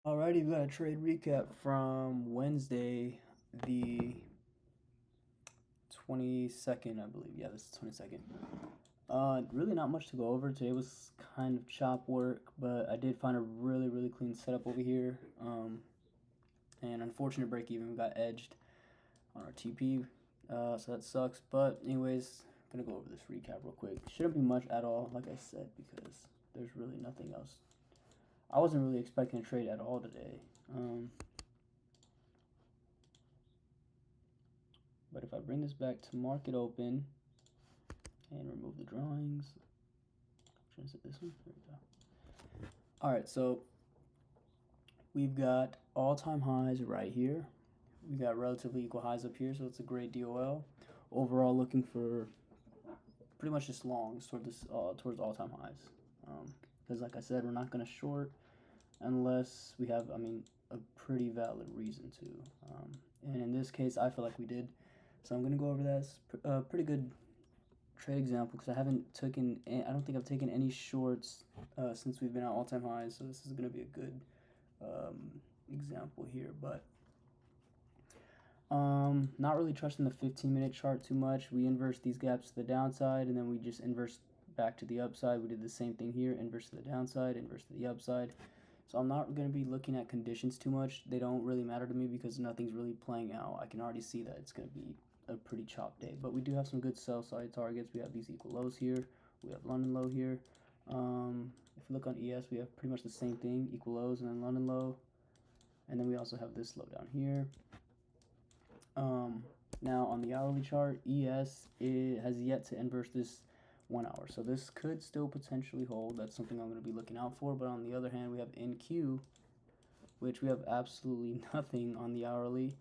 Alrighty, we got a trade recap from Wednesday, the 22nd, I believe. Yeah, this is 22nd. Really not much to go over. Today was kind of chop work, but I did find a really clean setup over here. And unfortunate break even, we got edged on our TP, so that sucks. But anyways, gonna go over this recap real quick. Shouldn't be much at all, like I said, because there's really nothing else. I wasn't really expecting a trade at all today. But if I bring this back to market open and remove the drawings, should I set this one? There we go. All right, so we've got all-time highs right here. We got relatively equal highs up here, so it's a great DOL. Overall, looking for pretty much just longs towards all-time highs. Because like I said, we're not going to short unless we have, a pretty valid reason to. And in this case, I feel like we did. So I'm going to go over that. It's a pretty good trade example because I don't think I've taken any shorts since we've been at all-time highs. So this is going to be a good example here. But not really trusting the 15-minute chart too much. We inverse these gaps to the downside, and then we just inverse back to the upside. We did the same thing here, inverse to the downside, inverse to the upside. So I'm not going to be looking at conditions too much. They don't really matter to me because nothing's really playing out. I can already see that it's going to be a pretty chop day. But we do have some good sell side targets. We have these equal lows here. We have London low here. If we look on ES, we have pretty much the same thing, equal lows and then London low. And then we also have this low down here. Now on the hourly chart, ES has yet to inverse this 1 hour. So this could still potentially hold. That's something I'm going to be looking out for. But on the other hand, we have NQ, which we have absolutely nothing on the hourly.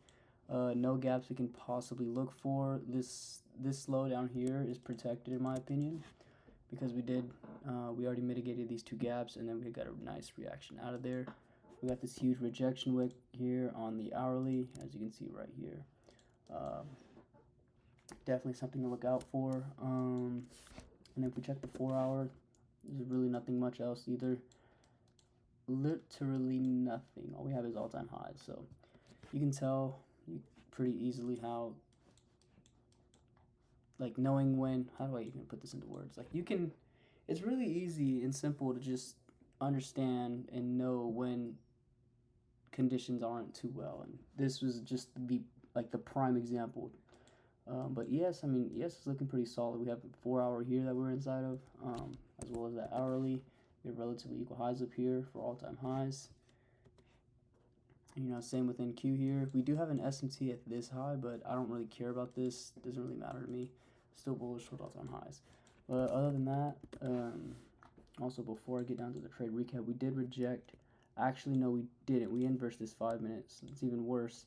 No gaps we can possibly look for. This low down here is protected in my opinion because we already mitigated these two gaps, and then we got a nice reaction out of there. We got this huge rejection wick here on the hourly, as you can see right here. Definitely something to look out for. And if we check the 4 hour, there's really nothing much else either. Literally nothing. All we have is all-time highs. So you can tell pretty easily how, like, knowing when, how do I even put this into words? Like, it's really easy and simple to just understand and know when conditions aren't too well. And this was just the prime example. But yes, ES is looking pretty solid. We have a 4 hour here that we're inside of, as well as that hourly. We have relatively equal highs up here for all-time highs. And, same with NQ here. We do have an SMT at this high, but I don't really care about this. It doesn't really matter to me. Still bullish towards all-time highs. But other than that, also before I get down to the trade recap, we did reject. Actually, no, we didn't. We inversed this 5 minutes. It's even worse.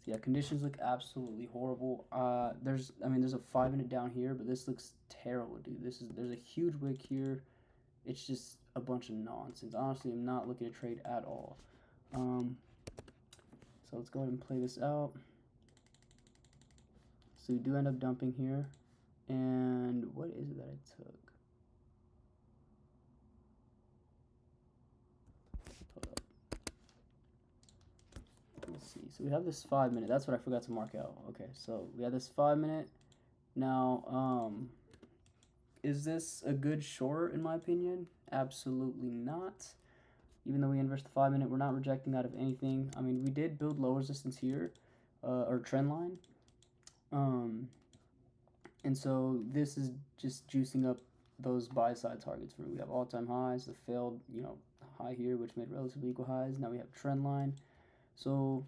So yeah, conditions look absolutely horrible. There's a 5 minute down here, but this looks terrible, dude. There's a huge wick here. It's just a bunch of nonsense. Honestly, I'm not looking to trade at all. So let's go ahead and play this out. So we do end up dumping here. And what is it that I took? Hold up. Let's see. So we have this 5 minute. That's what I forgot to mark out. Okay, so we have this 5 minute. Now, is this a good short in my opinion? Absolutely not. Even though we inversed the 5 minute, we're not rejecting out of anything. We did build low resistance here, or trend line. And so this is just juicing up those buy side targets. We have all-time highs, the failed, high here, which made relatively equal highs. Now we have trend line. So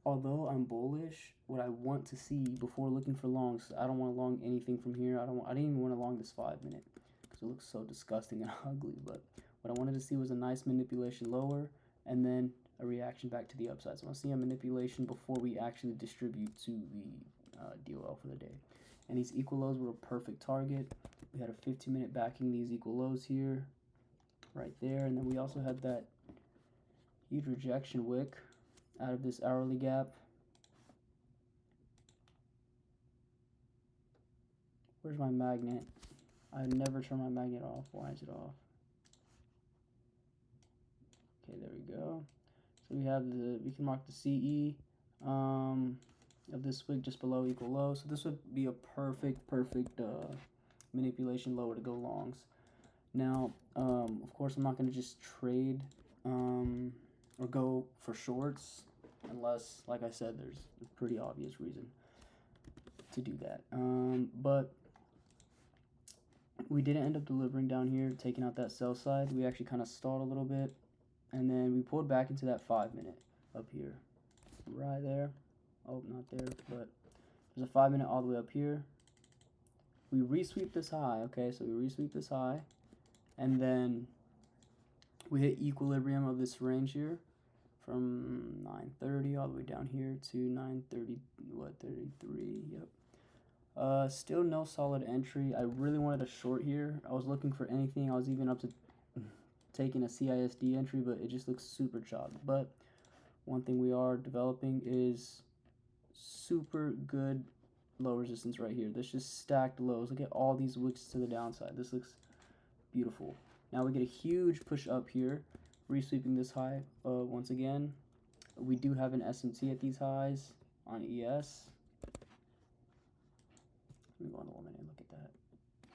although I'm bullish, what I want to see before looking for longs, I don't want to long anything from here. I didn't even want to long this 5 minute because it looks so disgusting and ugly. But what I wanted to see was a nice manipulation lower and then a reaction back to the upside. So I want to see a manipulation before we actually distribute to the DOL for the day. And these equal lows were a perfect target. We had a 15-minute backing these equal lows here, right there. And then we also had that huge rejection wick out of this hourly gap. Where's my magnet? I never turn my magnet off. Why is it off? Okay, there we go. So So we have we can mark the CE of this wick just below equal low. So this would be a perfect manipulation lower to go longs. Now, of course, I'm not going to just trade or go for shorts unless, like I said, there's a pretty obvious reason to do that. But we didn't end up delivering down here, taking out that sell side. We actually kind of stalled a little bit, and then we pulled back into that 5 minute up here, right there. Oh, not there, but there's a 5 minute all the way up here. We resweep this high, okay, so we resweep this high, and then we hit equilibrium of this range here from 930 all the way down here to 930, what, 33, yep. Still no solid entry. I really wanted a short here. I was looking for anything. I was even up to taking a CISD entry, but it just looks super choppy. But one thing we are developing is super good low resistance right here. This just stacked lows. Look at all these wicks to the downside. This looks beautiful. Now we get a huge push up here, resweeping this high once again. We do have an SMT at these highs on ES. Let me go on the 1 minute and look at that.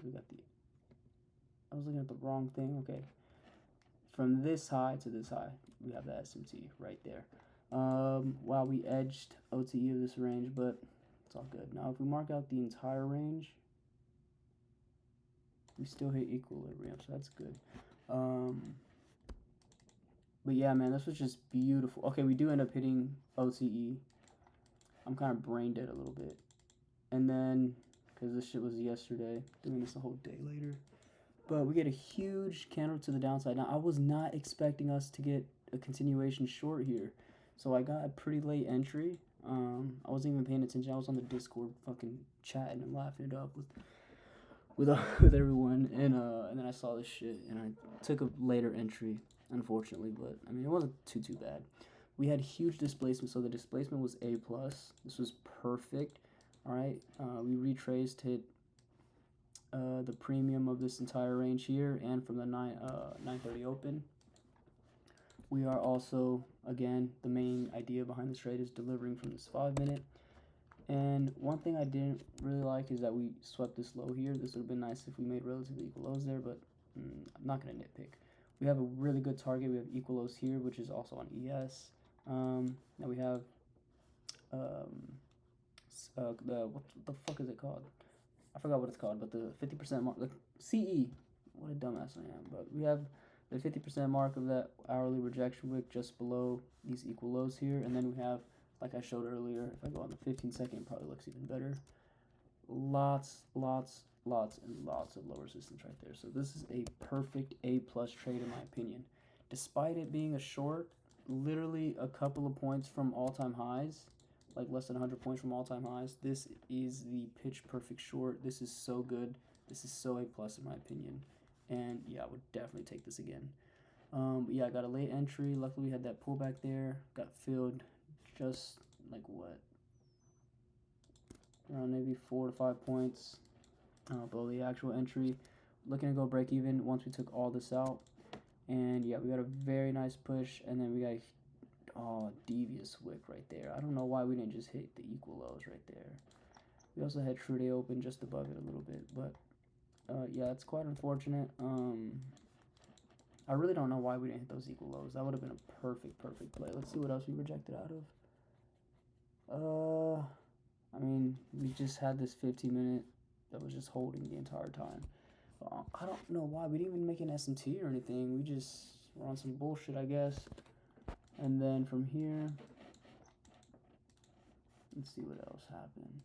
We got I was looking at the wrong thing. Okay. From this high to this high, we have the SMT right there. Wow, we edged OTE of this range, but it's all good. Now, if we mark out the entire range, we still hit equilibrium, so that's good. But yeah, man, this was just beautiful. Okay, we do end up hitting OTE. I'm kind of brain dead a little bit. And then, because this shit was yesterday, doing this a whole day later. But we get a huge candle to the downside. Now, I was not expecting us to get a continuation short here. So I got a pretty late entry. I wasn't even paying attention. I was on the Discord fucking chatting and laughing it up with everyone. And then I saw this shit, and I took a later entry, unfortunately. But, I mean, it wasn't too bad. We had huge displacement, so the displacement was A+. This was perfect. All right, we retraced, hit the premium of this entire range here, and from the 930 open. We are also, again, the main idea behind this trade is delivering from this 5 minute. And one thing I didn't really like is that we swept this low here. This would have been nice if we made relatively equal lows there, but I'm not going to nitpick. We have a really good target. We have equal lows here, which is also on ES. Now we have what the fuck is it called? I forgot what it's called, but the 50% mark, the CE. What a dumbass I am. But we have the 50% mark of that hourly rejection wick just below these equal lows here, and then we have, like I showed earlier, if I go on the 15-second, it probably looks even better. Lots and lots of low resistance right there. So this is a perfect A+ trade in my opinion. Despite it being a short, literally a couple of points from all-time highs, like less than 100 points from all-time highs, this is the pitch perfect short. This is so good. This is so A+ in my opinion. And yeah, I would definitely take this again. But yeah, I got a late entry. Luckily, we had that pullback there. Got filled just like what? Around maybe 4 to 5 points below the actual entry. Looking to go break even once we took all this out. And yeah, we got a very nice push. And then we got a devious wick right there. I don't know why we didn't just hit the equal lows right there. We also had true day open just above it a little bit, but yeah, it's quite unfortunate. I really don't know why we didn't hit those equal lows. That would have been a perfect play. Let's see what else we rejected out of. I mean, we just had this 15 minute that was just holding the entire time. I don't know why. We didn't even make an SMT or anything. We just were on some bullshit, I guess. And then from here, let's see what else happened.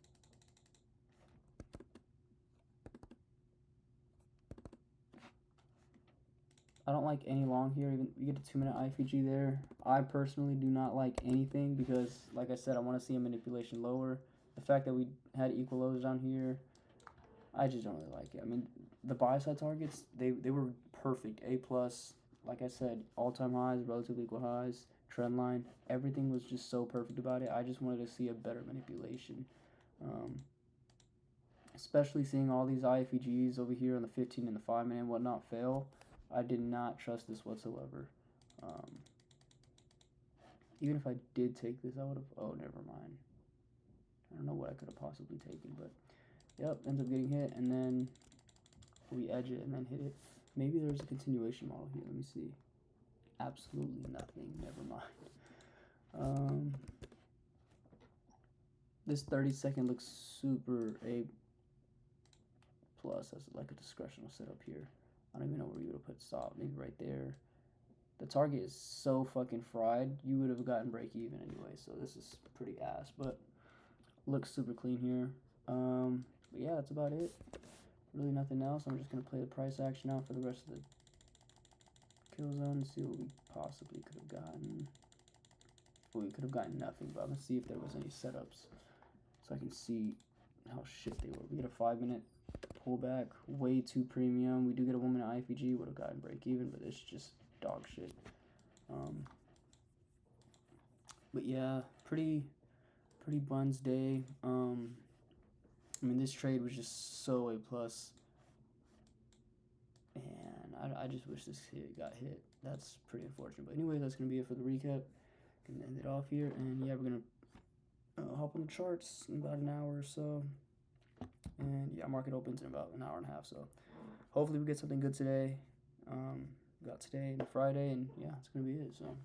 I don't like any long here. Even we get a 2 minute IFG there. I personally do not like anything because, like I said, I want to see a manipulation lower. The fact that we had equal lows down here, I just don't really like it. I mean, the buy side targets, they were perfect. A+, like I said, all-time highs, relatively equal highs, trend line. Everything was just so perfect about it. I just wanted to see a better manipulation. Especially seeing all these IFEGs over here on the 15 and the 5 minute and whatnot fail. I did not trust this whatsoever. Even if I did take this, I would have. Oh, never mind. I don't know what I could have possibly taken, but yep, ends up getting hit, and then we edge it and then hit it. Maybe there's a continuation model here. Let me see. Absolutely nothing. Never mind. This 30-second looks super A plus. That's like a discretional setup here. I don't even know where you would have put stop. Maybe right there. The target is so fucking fried. You would have gotten break even anyway. So this is pretty ass, but looks super clean here. But yeah, that's about it. Really nothing else. I'm just gonna play the price action out for the rest of the kill zone and see what we possibly could have gotten. Well, we could have gotten nothing, but I'm gonna see if there was any setups so I can see how shit they were. We get a 5-minute pullback, way too premium. We do get a 1-minute IFVG, would have gotten break even, but it's just dog shit. But yeah, pretty buns day. I mean, this trade was just so A plus, and I just wish this hit got hit. That's pretty unfortunate. But anyway, that's gonna be it for the recap. Gonna end it off here, and yeah, we're gonna hop on the charts in about an hour or so. And yeah, market opens in about an hour and a half. So hopefully we get something good today. Got today and Friday, and yeah, it's gonna be it. So.